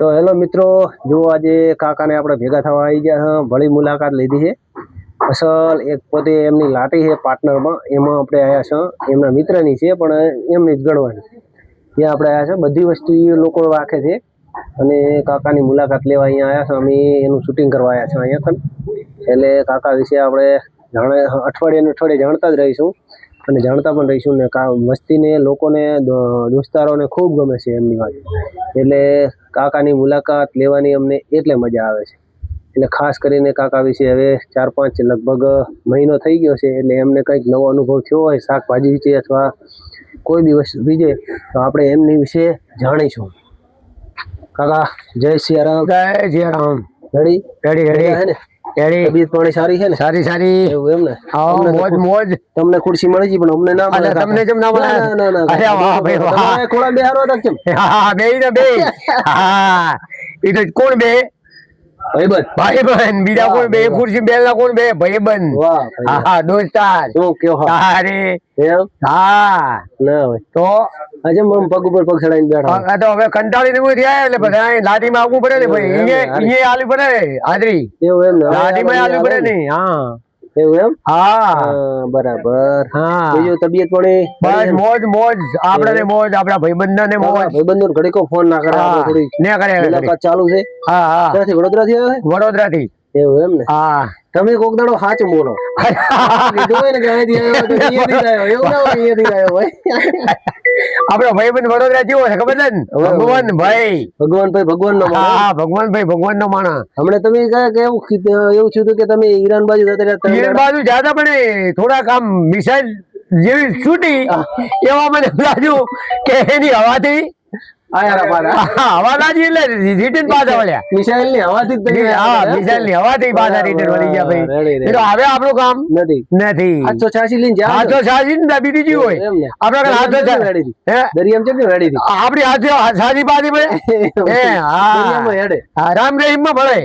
તો હેલો મિત્રો, જો આજે કાકાને આપણે ભેગા થવા આવી ગયા ભળી મુલાકાત લીધી છે. અસલ એક પોતે એમની લાટી છે પાર્ટનરમાં, એમાં આપણે આવ્યા છે. એમના મિત્રની છે પણ એમની જ ગણવાની. ત્યાં આપણે આવ્યા છે, બધી વસ્તુ એ લોકો રાખે છે અને કાકાની મુલાકાત લેવા અહીંયા આવ્યા છે. અમે એનું શૂટિંગ કરવા આવ્યા છે અહીંયા કન. એટલે કાકા વિશે આપણે અઠવાડિયે જાણતા જ રહીશું અને જાણતા પણ રહીશું ને. મસ્તીને લોકોને દોસ્તારોને ખૂબ ગમે છે એમની વાત. એટલે કાકાની મુલાકાત લેવાની અમને એટલે મજા આવે છે. એટલે ખાસ કરીને કાકા વિશે હવે 4-5 લગભગ મહિનો થઈ ગયો છે. એટલે એમને કંઈક નવો અનુભવ થયો હોય શાકભાજી વિશે અથવા કોઈ બી વસ્તુ બીજે, તો આપણે એમની વિશે જાણીશું. કાકા જય સિયારામ. જય સિયારામ. રેડી રેડી રેડી હે ને? રેડી. તબિયત પાણી સારી છે ને? સારી સારી. એવું એમ ને? મોજ મોજ. તમને ખુરશી મળી ગઈ પણ અમને ના મળે. તમને કેમ ના મળે? ના. અરે વાહ ભાઈ વાહ. તમારે ખોળા બેહારો હતા કેમ? હા બે ને બે. હા એ તો કોણ બે? ભાઈબંધ. બીજા કોણ બે? ખુરશી બેલ ના કોણ બે? ભાઈબંધ. વાહ. હા દોસ્તાર. શું કયો? તારે એમ? હા ના હોય તો આજે મમ પગ ઉપર પગ ચડાઈને બેઠા. આ તો હવે કંટાળીને ઉભી થયા એટલે બધા લાઠીમાં આવવું પડે ને ભાઈ. અહીંયા આલી પડે હાજરી. એવું એમ ને? લાઠીમાં આલી પડે ને. હા એવું એમ? હા બરાબર. હા બીજું તબિયત પાણી? બસ મોજ મોજ. આપડે મોજ, આપડા ભાઈબંધ ને મોજ. ભાઈબંધો ઘડીકો ફોન ના કરે, આપણે થોડી ને કરે મુલાકાત ચાલુ છે. હા હા. ક્યાંથી? વડોદરા થી આવે? વડોદરા થી. એવું એમ ને? હા તમે કોક દાડો સાચું બોલો. કીધું હોય ને કે અહીંથી આવ્યો તો અહીંયાથી જ આવ્યો. એવું ના હોય અહીંયાથી જ આવ્યો ભાઈ. આપડો ભાઈબંધ વડોદરા જેવો છે ખબર છે ને? ભગવાન ભાઈ. ભગવાન નો માણસ. હા ભગવાન ભાઈ, ભગવાન નો માણસ. હમણાં તમે એવું થયું કે તમે ઈરાન બાજુ જતા રહ્યા? ઈરાન બાજુ જાતા પણ થોડાક આમ મિસાઇલ જેવી છૂટી એવા મને લાગ્યું કે એની હવાથી હવા લાગી એટલે રિટર્ન પાછા વળ્યા. મિસાઇલ ની હવાથી મિસાઇલ ની હવાથી પાછા રિટર્ન વળી ગયા ભાઈ. એટલે હવે આપણું કામ નથી. 886 લઈને જાવ. 886 ને દબી દીધી હોય આપડે. દરિયામ કેટલી રેડી હતી આપડી હાથે સાજી બાજી પડે. હા રામ રહીમ માં ભળે.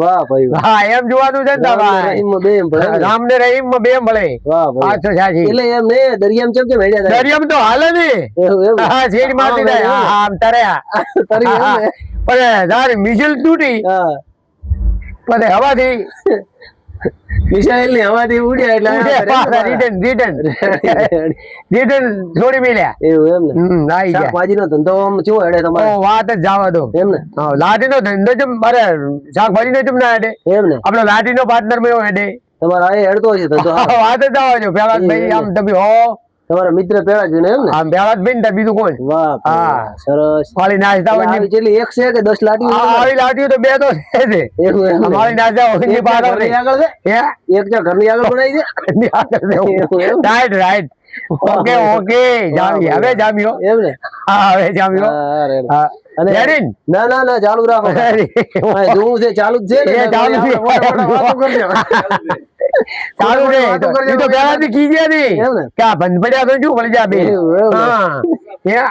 વાહ ભાઈ હા એમ જોવાનું છે ને. રામ ને રહીમ માં બે ભળે. 886 એટલે એમ ને દરિયામ કેમ હેડ્યા? દરિયામ તો હાલે ને. હા છેડ મારતી જાય. આમ તર્યા પણ તારી મિસાઇલ તૂટી પણ હવાથી મિસાઇલ ની હવાથી ઉડ્યા એટલે રિટર્ન છોડી મેલ્યા. એવું એમ ને? શાકભાજી નો ધંધો કેવો હેડે તમારે? વાત જ જવા દો એમ ને? લાઠી નો ધંધો જેમ મારે શાકભાજી નો જેમ ના હેડે એમ ને? આપડો લાઠી નો પાર્ટનર માં હેડે. તમારે આ હેડતો હશે ધંધો? વાત જ જવા દો. પેલા ભાઈ આમ તમે હો તમારા મિત્ર પેલા જ ને? એમ ને? આમ પેલા જ ભાઈ ને બીજું કોણ? વાહ સરસ. વાળી નાસ્તા હોય કેટલી એક છે કે 10 લાઠી? આવી લાઠીઓ તો બે તો છે. અમારી નાસ્તા હોય આગળ છે. એક જો ઘરની આગળ બનાવી છે. Right right. ઓકે ઓકે જામી. હવે જામ્યો એમ ને? હા હવે જામ્યો. ના ચાલુ રાખો. જોવું છે ચાલુ જ છે. ચાલુ રે તો પેલા થી કીજે નઈ ક્યાં બંધ પડ્યા તો શું મળી જાય બે. હા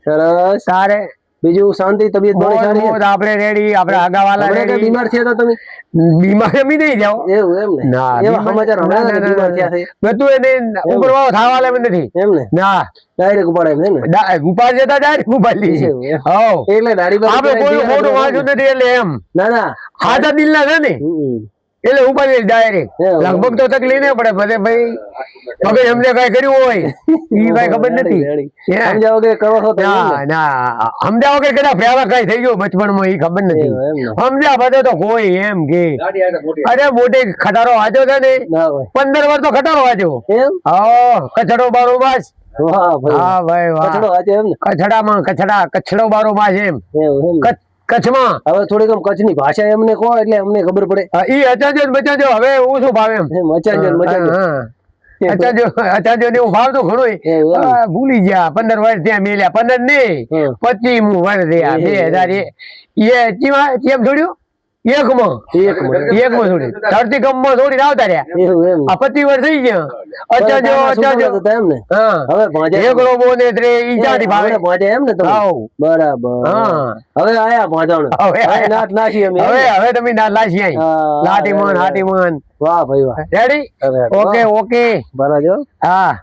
સરસ. સારે બીજું શાંતિ? તબિયત સારી? આપડે રેડી. આપડે આગાવાલા રેડી. બીમાર થયા તમે? બીમાર એમ નહીં જાવ. એવું એમ ને? એવા સમાચાર હમણાં બીમાર થયા છે બધું એને ઉપરવાળો થવા લાવે નથી. એમ ને? ના ડાયરેક્ટ ઉપાડે એમ ને? ઉપાડ જતા ડાયરેક્ટ ઉપાડી લે. એટલે દાઢી આપણે કોઈ મોટું વાંચું નથી એટલે એમ ના હાથા દિલ ના છે ને એટલે ઉપાડી ડાયરેક્ટ. લગભગ તો તકલીફ નહીં પડે બધે ભાઈ. મગજ અમને કઈ કર્યું હોય એ કઈ ખબર નથી. સમજાવો કે કરો છો? ના સમજાવો કે કદાચ ફેરા કઈ થઈ ગયો બચપણ માં એ ખબર નથી. સમજ્યા બધે તો કોઈ એમ કે અરે મોટી ખટારો વાંચ્યો છે ને 15 વર્ષ તો ખટારો વાંચ્યો. કચડો બારો માસ. હા ભાઈ વાહ. કચડો બારો માસ એમ કચ્છમાં. હવે થોડીક કચ્છની ભાષા એમને કહો એટલે અમને ખબર પડે. ઈ અચાજો બચાજો હવે હું શું ભાવે એમ. અચાજો ને હું ભાવતો ઘણું ભૂલી ગયા. 15 વર્ષ ત્યાં મેલ્યા. 15 નહીં 25 વર્ષ થયા. 2000 કેમ છોડ્યું? એકમાં છોડી ધરતી કમમાં છોડી આવતા રહ્યા. 25 વર્ષ થઈ ગયા. અચાજો એકલો બોને ઈ જાતી ભાવે એમ ને? બરાબર. હવે આયા ભાજાણ. હવે નાથ નાખી અમે. હવે તમે નાથ નાખી આઈ. લાઠી મન. વાહ ભાઈ વાહ. રેડી? ઓકે બરાબર. હા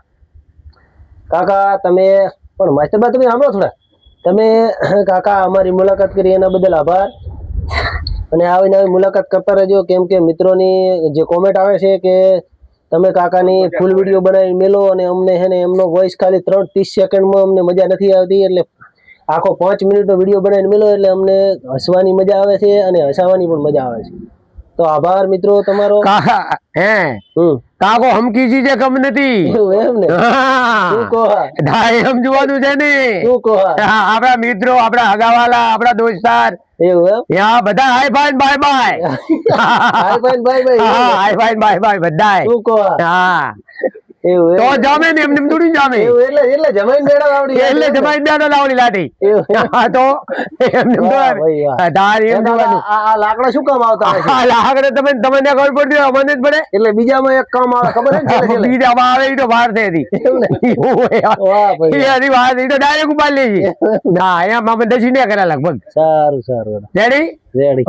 કાકા તમે પણ માસ્ટર બા તમે આવો થોડા તમે કાકા અમારી મુલાકાત કરી એના બદલ આભાર. અને આવી નવી મુલાકાત કરતા રહેજો, કેમ કે મિત્રોની જે કોમેન્ટ આવે છે કે તમે કાકાની ફૂલ વિડીયો બનાવી મેલો અને અમને હે ને એમનો વોઇસ ખાલી 30 સેકન્ડમાં અમને મજા નથી આવતી, એટલે આખો 5 મિનિટનો વિડીયો બનાવીને મેલો એટલે અમને હસવાની મજા આવે છે અને હસાવવાની પણ મજા આવે છે. તો આભાર મિત્રો તમારો. કાકા હે કાકો હમકી ચીજે કમ નથી. એવું એમ ને? શું કહો? ડાય એમ જોવાનું છે ને. શું કહો? આપણા મિત્રો, આપણા હગાવાલા, આપણા દોસ્તાર, એવું એમ? યા બધા high fine bye bye. High fine bye bye. હા હાઈ ફાઈન બાય બાય બધા. શું કહો? હા એવું તો જામે ને એમને થોડી જામે. એવું એટલે જમાઈને બેડા આવડી. એટલે જમાઈ દેવાનો લાવડી લાટી. હા તો એમને તાર એમ જોવાનું. આ લાકડા શું કામ આવતા હોય છે? આ લાકડા તમને ખબર પડતી હોય, મને જ પડે. એટલે બીજામાં એક કામ આવે ખબર છે ને? બીજામાં આવે ઈ તો બહાર થી હતી. વાહ ભાઈ. એ હરી વાત ઈ તો ડાયરેક્ટ ઉપાડ લેજી. ના અહીંયા મામા દસી ને કર્યા લગભગ. સારું સારું. Ready ready.